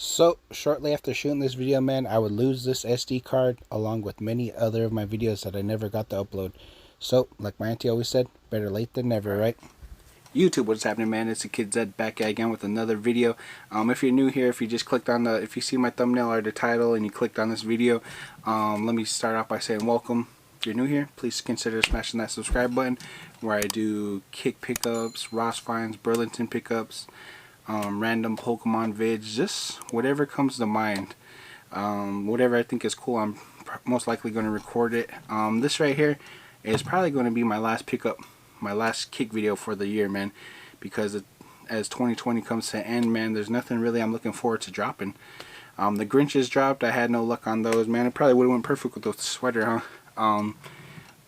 So, shortly after shooting this video, man, I would lose this SD card along with many other of my videos that I never got to upload. So, like my auntie always said, better late than never, right? YouTube, what's happening, man? It's the Kid Zed back again with another video. If you're new here, if you just clicked on if you see my thumbnail or the title and you clicked on this video, let me start off by saying welcome. If you're new here, please consider smashing that subscribe button where I do kick pickups, Ross finds, Burlington pickups, random Pokemon vids, just whatever comes to mind. Whatever I think is cool, I'm most likely going to record it. This right here is probably going to be my last pickup, my last kick video for the year, man, because as 2020 comes to an end, man, there's nothing really I'm looking forward to dropping. The Grinches dropped. I had no luck on those, man. It probably would have went perfect with the sweater, huh?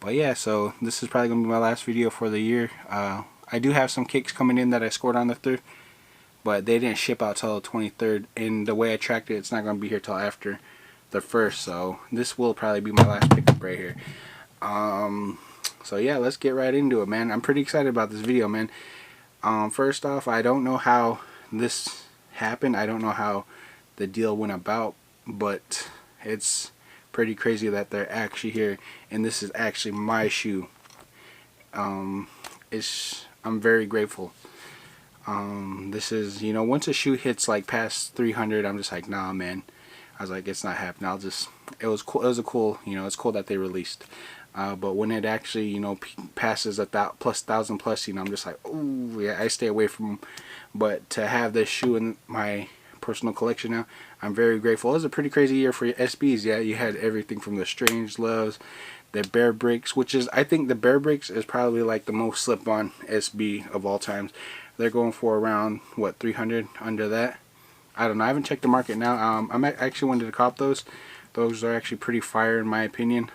But yeah, so this is probably going to be my last video for the year. I do have some kicks coming in that I scored on the 3rd, but they didn't ship out till the 23rd, and the way I tracked it, it's not going to be here till after the 1st, so this will probably be my last pickup right here. So yeah, let's get right into it, man. I'm pretty excited about this video, man. First off, I don't know how this happened. I don't know how the deal went about, but it's pretty crazy that they're actually here, and this is actually my shoe. I'm very grateful. This is, you know, once a shoe hits like past 300, I'm just like, nah, man. I was like, it's not happening. It was cool. It was a cool, you know, it's cool that they released. But when it actually, you know, passes plus 1,000 plus, you know, I'm just like, oh yeah, I stay away from them. But to have this shoe in my personal collection now, I'm very grateful. It was a pretty crazy year for SBs. Yeah, you had everything from the Strange Loves, the Bear Bricks, which is, I think the Bear Bricks is probably like the most slip-on SB of all times. They're going for around, what, 300 under that? I don't know. I haven't checked the market now. I actually wanted to cop those. Those are actually pretty fire in my opinion.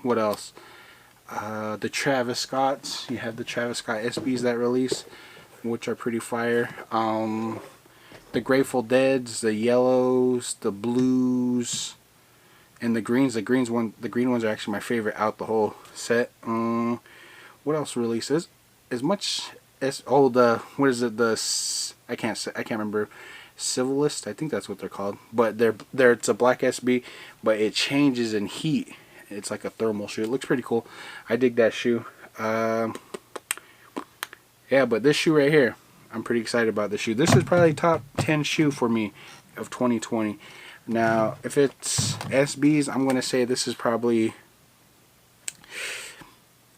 What else? The Travis Scotts. You have the Travis Scott SBs that release, which are pretty fire. The Grateful Deads, the yellows, the blues, and the greens. The green ones are actually my favorite out the whole set. What else releases? As much as what is it? I can't remember. Civilist, I think that's what they're called. But it's a black SB, but it changes in heat. It's like a thermal shoe. It looks pretty cool. I dig that shoe. Yeah, but this shoe right here, I'm pretty excited about this shoe. This is probably top 10 shoe for me of 2020. Now, if it's SBs, I'm gonna say this is probably.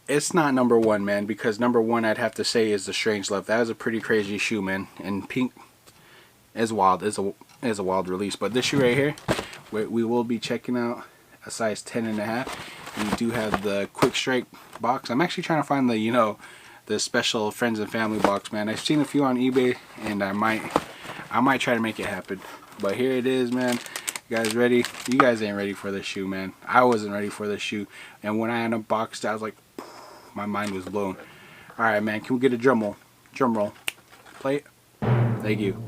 It's not number 1, man, because number 1 I'd have to say is the Strange Love. That was a pretty crazy shoe, man. And pink is wild. Is a wild release. But this shoe right here, we will be checking out a size 10.5. We do have the Quick Strike box. I'm actually trying to find the, you know, the special friends and family box, man. I've seen a few on eBay, and I might try to make it happen. But here it is, man. You guys ready? You guys ain't ready for this shoe, man. I wasn't ready for this shoe, and when I unboxed it, I was like, my mind was blown. Alright, man, can we get a drum roll? Drum roll. Play it. Thank you.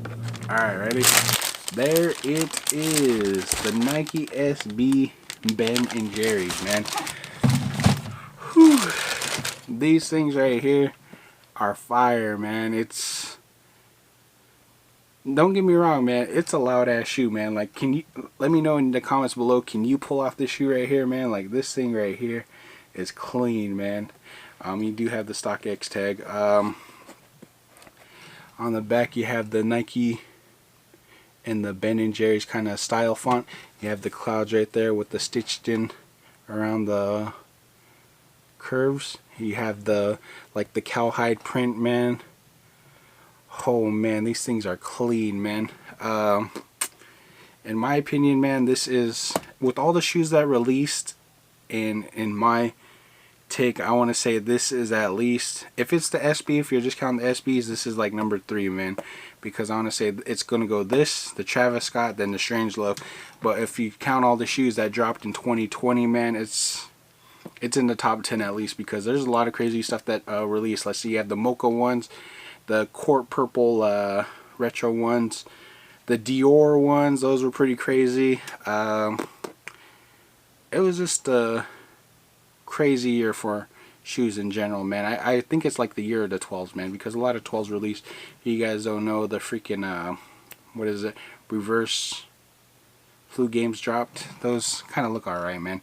Alright, ready? There it is. The Nike SB Ben & Jerry's, man. Whew. These things right here are fire, man. Don't get me wrong, man. It's a loud ass shoe, man. Like, let me know in the comments below, can you pull off this shoe right here, man? Like, this thing right here is clean, man. You do have the StockX tag. On the back you have the Nike and the Ben & Jerry's kind of style font. You have the clouds right there with the stitched in around the curves. You have the cowhide print, man. Oh man, these things are clean, man. In my opinion, man, this is, with all the shoes that released, in my take, I want to say this is at least, if it's the SB, if you're just counting the SBs, this is like number 3, man, because I want to say it's gonna go this, the Travis Scott, then the Strange Love. But if you count all the shoes that dropped in 2020, man, it's in the top 10 at least, because there's a lot of crazy stuff that released. Let's see, you have the mocha ones, the court purple retro ones, the Dior ones. Those were pretty crazy. It was just a crazy year for shoes in general, man. I think it's like the year of the 12s, man, because a lot of 12s released. You guys don't know the freaking what is it, reverse flu games dropped. Those kind of look alright, man.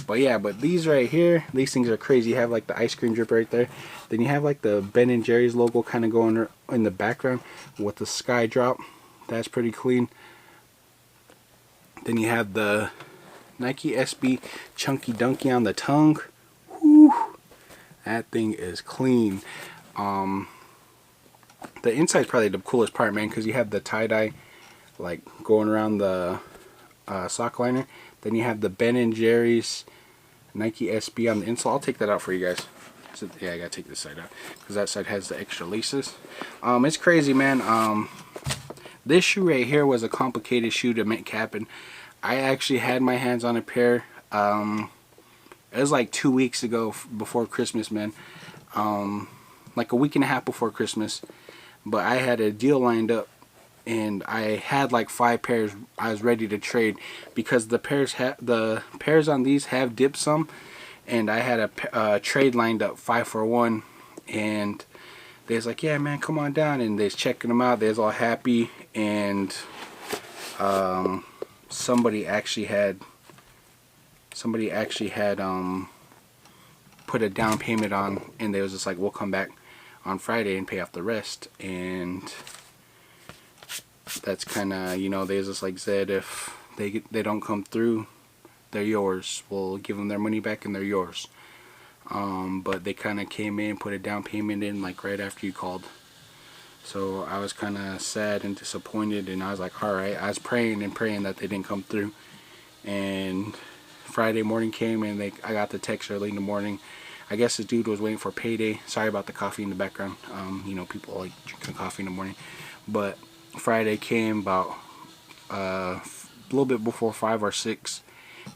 But yeah, but these right here, these things are crazy. You have like the ice cream drip right there. Then you have like the Ben & Jerry's logo kind of going in the background with the sky drop. That's pretty clean. Then you have the Nike SB Chunky Dunky on the tongue. Whew, that thing is clean. The inside's probably the coolest part, man, because you have the tie-dye like going around the sock liner. Then you have the Ben & Jerry's Nike SB on the insole. I'll take that out for you guys. So, yeah, I gotta take this side out because that side has the extra laces. It's crazy, man. This shoe right here was a complicated shoe to make happen. I actually had my hands on a pair. It was like 2 weeks ago before Christmas, man. Like a week and a half before Christmas. But I had a deal lined up, and I had like 5 pairs I was ready to trade because the pairs on these have dipped some, and I had a trade lined up 5 for 1, and they was like, yeah, man, come on down, and they was checking them out. They was all happy, and somebody actually had put a down payment on, and they was just like, we'll come back on Friday and pay off the rest. And that's kind of, you know, they just like said, if they don't come through, they're yours. We'll give them their money back and they're yours. But they kind of came in, put a down payment in like right after you called. So I was kind of sad and disappointed, and I was like, alright. I was praying and praying that they didn't come through. And Friday morning came, and I got the text early in the morning. I guess the dude was waiting for payday. Sorry about the coffee in the background. You know, people like drinking coffee in the morning. But Friday came about a little bit before 5 or 6.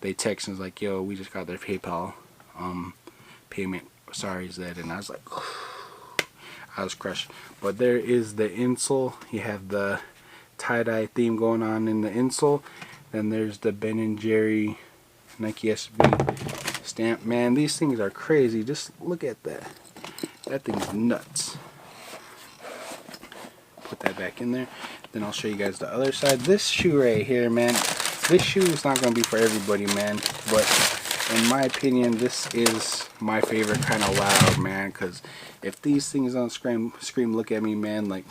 They texted and was like, yo, we just got their PayPal payment. Sorry, Zed. And I was like, I was crushed. But there is the insole. You have the tie-dye theme going on in the insole. Then there's the Ben & Jerry Nike SB stamp. Man, these things are crazy. Just look at that. That thing's nuts. Put that back in there. Then I'll show you guys the other side. This shoe right here, man. This shoe is not going to be for everybody, man. But in my opinion, this is my favorite kind of loud, man. Because if these things don't scream, look at me, man. Like,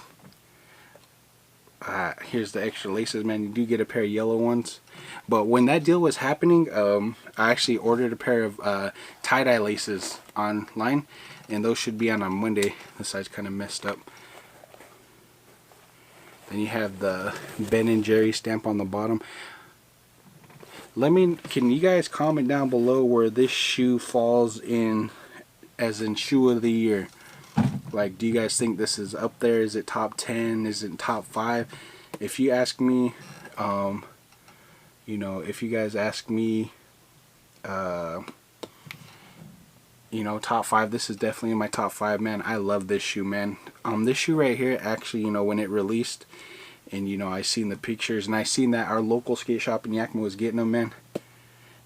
here's the extra laces, man. You do get a pair of yellow ones. But when that deal was happening, I actually ordered a pair of tie-dye laces online. And those should be on Monday. This side's kind of messed up. Then you have the Ben & Jerry stamp on the bottom. Can you guys comment down below where this shoe falls in, as in shoe of the year? Like, do you guys think this is up there? Is it top 10? Is it top 5? If you ask me, you know, if you guys ask me, you know, top 5, this is definitely in my top 5, man. I love this shoe, man. This shoe right here, actually, you know, when it released, and you know, I seen the pictures, and I seen that our local skate shop in Yakima was getting them, man.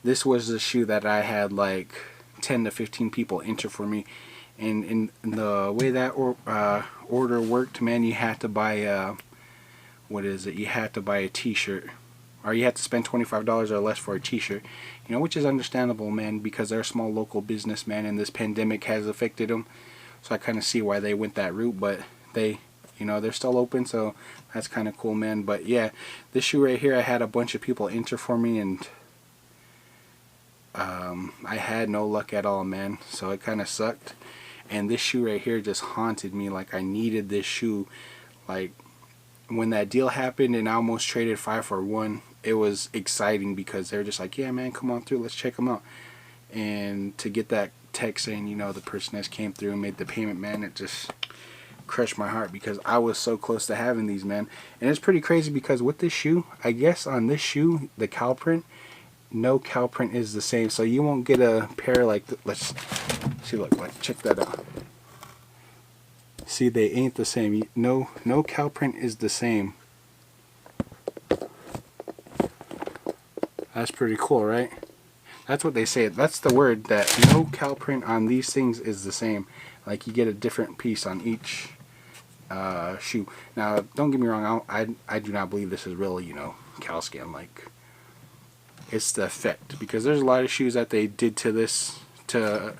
This was the shoe that I had like 10 to 15 people enter for me. And in the way that order worked, man, you had to buy what is it? You had to buy a t-shirt, or you had to spend $25 or less for a t-shirt. You know, which is understandable, man, because they're a small local business, man, and this pandemic has affected them. So I kind of see why they went that route, but they, you know, they're still open, so that's kind of cool, man. But yeah, this shoe right here, I had a bunch of people enter for me, and I had no luck at all, man. So it kind of sucked. And this shoe right here just haunted me. Like, I needed this shoe. Like, when that deal happened and I almost traded 5 for 1, it was exciting because they were just like, yeah, man, come on through, let's check them out. And to get that text saying, you know, the person has came through and made the payment, man, it just crushed my heart because I was so close to having these, man. And it's pretty crazy because with this shoe, I guess on this shoe, the cow print, no cow print is the same. So you won't get a pair like, let's see, look, like, check that out. See, they ain't the same. No cow print is the same. That's pretty cool, right? That's what they say. That's the word, that no cow print on these things is the same. Like, you get a different piece on each shoe. Now, don't get me wrong, I do not believe this is really, you know, cow skin. Like, it's the effect, because there's a lot of shoes that they did to this, to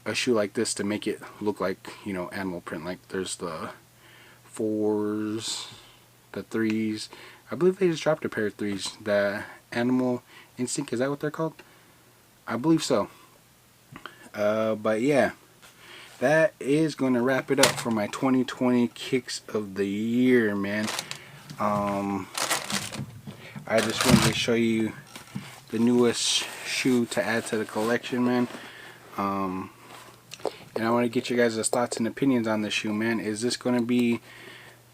a shoe like this, to make it look like, you know, animal print. Like, there's the 4s, the 3s. I believe they just dropped a pair of 3s. The Animal Instinct, is that what they're called? I believe so. But yeah, that is going to wrap it up for my 2020 kicks of the year, man. I just wanted to show you the newest shoe to add to the collection, man. And I want to get you guys' thoughts and opinions on this shoe, man. Is this going to be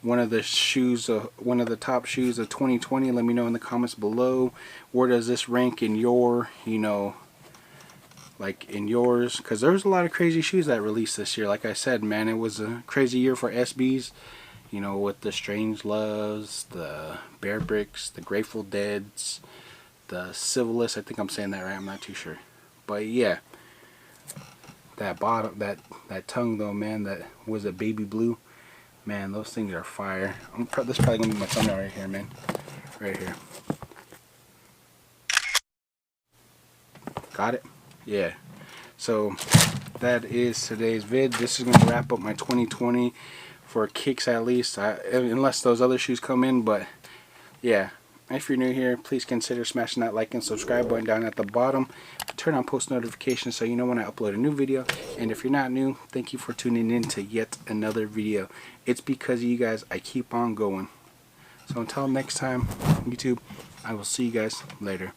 one of the shoes, one of the top shoes of 2020? Let me know in the comments below. Where does this rank in your, you know, like in yours? Because there's a lot of crazy shoes that released this year. Like I said, man, it was a crazy year for SBs. You know, with the Strange Loves, the Bear Bricks, the Grateful Deads, the Civilists. I think I'm saying that right. I'm not too sure. But yeah, that bottom, that tongue though, man, that was a baby blue. Man, those things are fire. This is probably gonna be my thumbnail right here, man. Right here. Got it? Yeah. So that is today's vid. This is gonna wrap up my 2020 for kicks, at least. Unless those other shoes come in, but yeah. If you're new here, please consider smashing that like and subscribe button down at the bottom. Turn on post notifications so you know when I upload a new video. And if you're not new, thank you for tuning in to yet another video. It's because of you guys I keep on going. So until next time, YouTube, I will see you guys later.